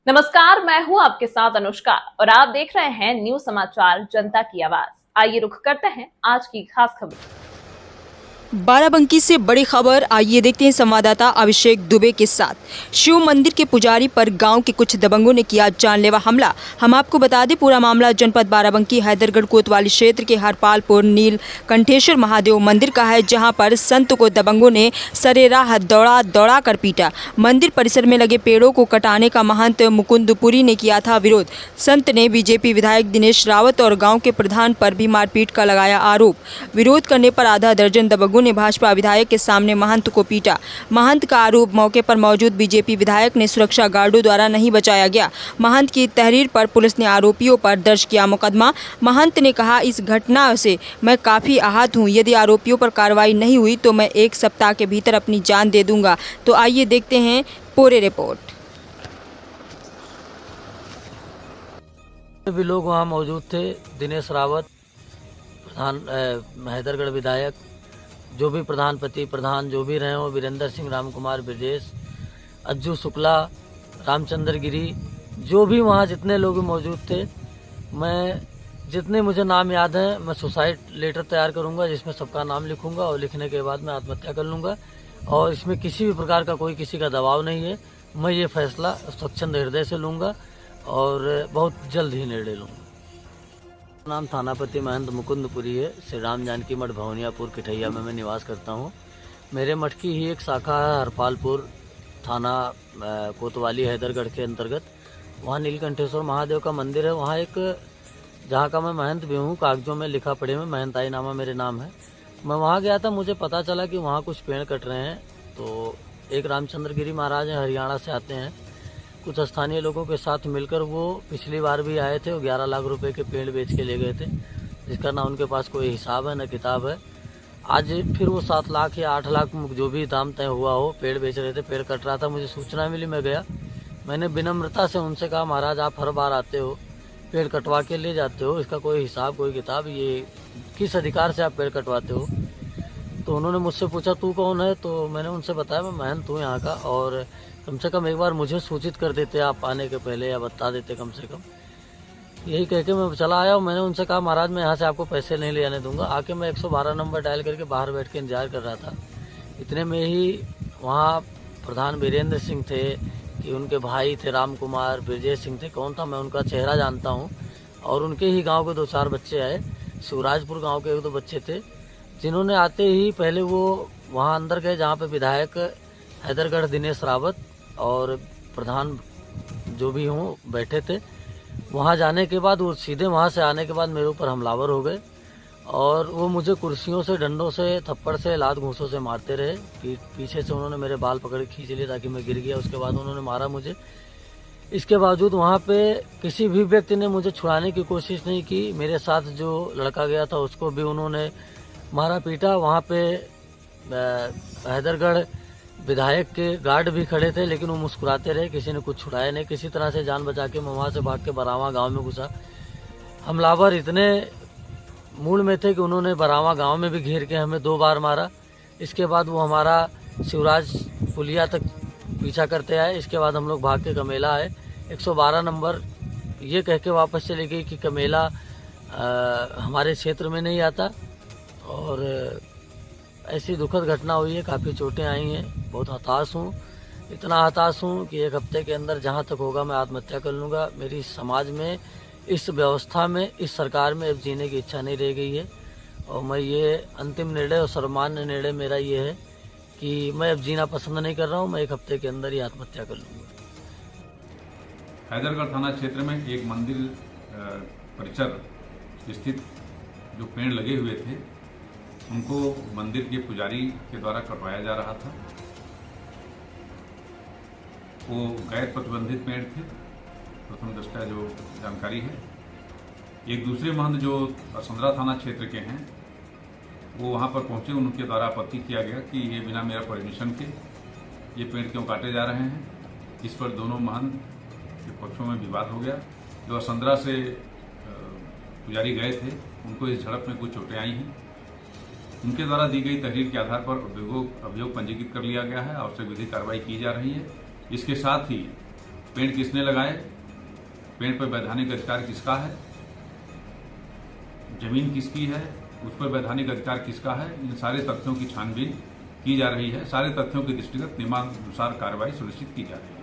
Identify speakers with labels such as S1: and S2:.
S1: नमस्कार, मैं हूं आपके साथ अनुष्का और आप देख रहे हैं न्यूज समाचार जनता की आवाज। आइए रुख करते हैं आज की खास खबर।
S2: बाराबंकी से बड़ी खबर, आइए देखते हैं संवाददाता अभिषेक दुबे के साथ। शिव मंदिर के पुजारी पर गांव के कुछ दबंगों ने किया जानलेवा हमला। हम आपको बता दें, पूरा मामला जनपद बाराबंकी हैदरगढ़ कोतवाली क्षेत्र के हरपालपुर नीलकंठेश्वर महादेव मंदिर का है, जहां पर संत को दबंगों ने सरेराह दौड़ा कर पीटा। मंदिर परिसर में लगे पेड़ों को कटाने का महंत मुकुंदपुरी ने किया था विरोध। संत ने बीजेपी विधायक दिनेश रावत और गाँव के प्रधान पर भी मारपीट का लगाया आरोप। विरोध करने पर आधा दर्जन दबंगों ने भाजपा विधायक के सामने महंत को पीटा। महंत का आरोप, मौके पर मौजूद बीजेपी विधायक ने सुरक्षा गार्डों द्वारा नहीं बचाया गया। महंत की तहरीर पर पुलिस ने आरोपियों पर दर्ज किया मुकदमा। महंत ने कहा, इस घटना से मैं काफी आहत हूं। यदि आरोपियों पर कार्रवाई नहीं हुई तो मैं 1 सप्ताह के भीतर अपनी जान दे दूंगा। तो आइए देखते हैं पूरी रिपोर्ट।
S3: भी लोग वहाँ मौजूद थे। दिनेश रावत, प्रधान हैदरगढ़ विधायक, जो भी प्रधान जो भी रहे हो, वीरेंद्र सिंह, राम कुमार ब्रजेश, अज्जू शुक्ला, रामचंद्र गिरी, जो भी वहाँ जितने लोग मौजूद थे, मैं जितने मुझे नाम याद हैं मैं सुसाइड लेटर तैयार करूँगा, जिसमें सबका नाम लिखूँगा और लिखने के बाद मैं आत्महत्या कर लूँगा। और इसमें किसी भी प्रकार का कोई किसी का दबाव नहीं है। मैं ये फैसला स्वच्छंद हृदय से लूँगा और बहुत जल्द ही निर्णय लूँगा। नाम थानापति महंत मुकुंदपुरी है। श्री राम जानकी मठ भवनियापुर किठैया में मैं निवास करता हूँ। मेरे मठ की ही एक शाखा है हरपालपुर थाना कोतवाली हैदरगढ़ के अंतर्गत। वहाँ नीलकंठेश्वर महादेव का मंदिर है। वहाँ एक जहाँ का मैं महंत भी हूँ, कागजों में लिखा पढ़े में महंताई नामा मेरे नाम है। मैं वहाँ गया था, मुझे पता चला कि वहाँ कुछ पेड़ कट रहे हैं। तो एक रामचंद्र गिरी महाराज हैं, हरियाणा से आते हैं, कुछ स्थानीय लोगों के साथ मिलकर वो पिछली बार भी आए थे। वो 11 लाख रुपए के पेड़ बेच के ले गए थे, जिसका ना उनके पास कोई हिसाब है न किताब है। आज फिर वो 7 लाख या 8 लाख जो भी दाम तय हुआ हो, पेड़ बेच रहे थे, पेड़ कट रहा था। मुझे सूचना मिली, मैं गया। मैंने विनम्रता से उनसे कहा, महाराज आप हर बार आते हो, पेड़ कटवा के ले जाते हो, इसका कोई हिसाब कोई किताब, ये किस अधिकार से आप पेड़ कटवाते हो? तो उन्होंने मुझसे पूछा, तू कौन है? तो मैंने उनसे बताया, मैं महंत हूँ यहाँ का, और कम से कम एक बार मुझे सूचित कर देते आप आने के पहले, या बता देते कम से कम। यही कह के मैं चला आया और मैंने उनसे कहा, महाराज मैं यहाँ से आपको पैसे नहीं ले आने दूंगा। आके मैं 112 नंबर डायल करके बाहर बैठ के इंतजार कर रहा था। इतने में ही वहाँ प्रधान वीरेंद्र सिंह थे, कि उनके भाई थे राम कुमार ब्रजेश सिंह थे, कौन था मैं उनका चेहरा जानता हूँ, और उनके ही गाँव के 2-4 बच्चे आए। शिवराजपुर गाँव के 1-2 बच्चे थे, जिन्होंने आते ही पहले वो वहाँ अंदर गए जहाँ पे विधायक हैदरगढ़ दिनेश रावत और प्रधान जो भी हों बैठे थे। वहाँ जाने के बाद वो सीधे वहाँ से आने के बाद मेरे ऊपर हमलावर हो गए, और वो मुझे कुर्सियों से, डंडों से, थप्पड़ से, लात घूंसों से मारते रहे। पीछे से उन्होंने मेरे बाल पकड़ खींच लिए ताकि मैं गिर गया। उसके बाद उन्होंने मारा मुझे। इसके बावजूद वहाँ पे किसी भी व्यक्ति ने मुझे छुड़ाने की कोशिश नहीं की। मेरे साथ जो लड़का गया था उसको भी उन्होंने मारा पीटा। वहाँ पे हैदरगढ़ विधायक के गार्ड भी खड़े थे, लेकिन वो मुस्कुराते रहे, किसी ने कुछ छुड़ाया नहीं। किसी तरह से जान बचा के मैं वहाँ से भाग के बरावा गांव में घुसा। हमलावर इतने मूड में थे कि उन्होंने बरावा गांव में भी घेर के हमें 2 बार मारा। इसके बाद वो हमारा शिवराज पुलिया तक पीछा करते आए। इसके बाद हम लोग भाग के कमेला आए। 112 नंबर ये कह के वापस चले गई कि कमेला हमारे क्षेत्र में नहीं आता, और ऐसी दुखद घटना हुई है। काफ़ी चोटें आई हैं, बहुत हताश हूँ। इतना हताश हूँ कि 1 हफ्ते के अंदर जहाँ तक होगा मैं आत्महत्या कर लूँगा। मेरी समाज में, इस व्यवस्था में, इस सरकार में अब जीने की इच्छा नहीं रह गई है, और मैं ये अंतिम निर्णय और सर्वमान्य निर्णय मेरा ये है कि मैं अब जीना पसंद नहीं कर रहा हूँ। मैं 1 हफ्ते के अंदर ही आत्महत्या कर लूँगा।
S4: हैदरगढ़ थाना क्षेत्र में एक मंदिर परिसर स्थित जो पेड़ लगे हुए थे, उनको मंदिर के पुजारी के द्वारा कटवाया जा रहा था। वो गैर प्रतिबंधित पेड़ थे, प्रथम दृष्टया जो जानकारी है। एक दूसरे महंत जो असंदरा थाना क्षेत्र के हैं, वो वहाँ पर पहुँचे। उनके द्वारा आपत्ति किया गया कि ये बिना मेरा परमिशन के ये पेड़ क्यों काटे जा रहे हैं। इस पर दोनों महंत के पक्षों में विवाद हो गया। जो असंदरा से पुजारी गए थे, उनको इस झड़प में कुछ चोटें आई हैं। उनके द्वारा दी गई तहरीर के आधार पर अभियोग पंजीकृत कर लिया गया है और उससे विधिक कार्रवाई की जा रही है। इसके साथ ही पेड़ किसने लगाए, पेड़ पर वैधानिक अधिकार किसका है, जमीन किसकी है, उस पर वैधानिक अधिकार किसका है, इन सारे तथ्यों की छानबीन की जा रही है। सारे तथ्यों के दृष्टिगत नियमानुसार कार्रवाई सुनिश्चित की जा रही है।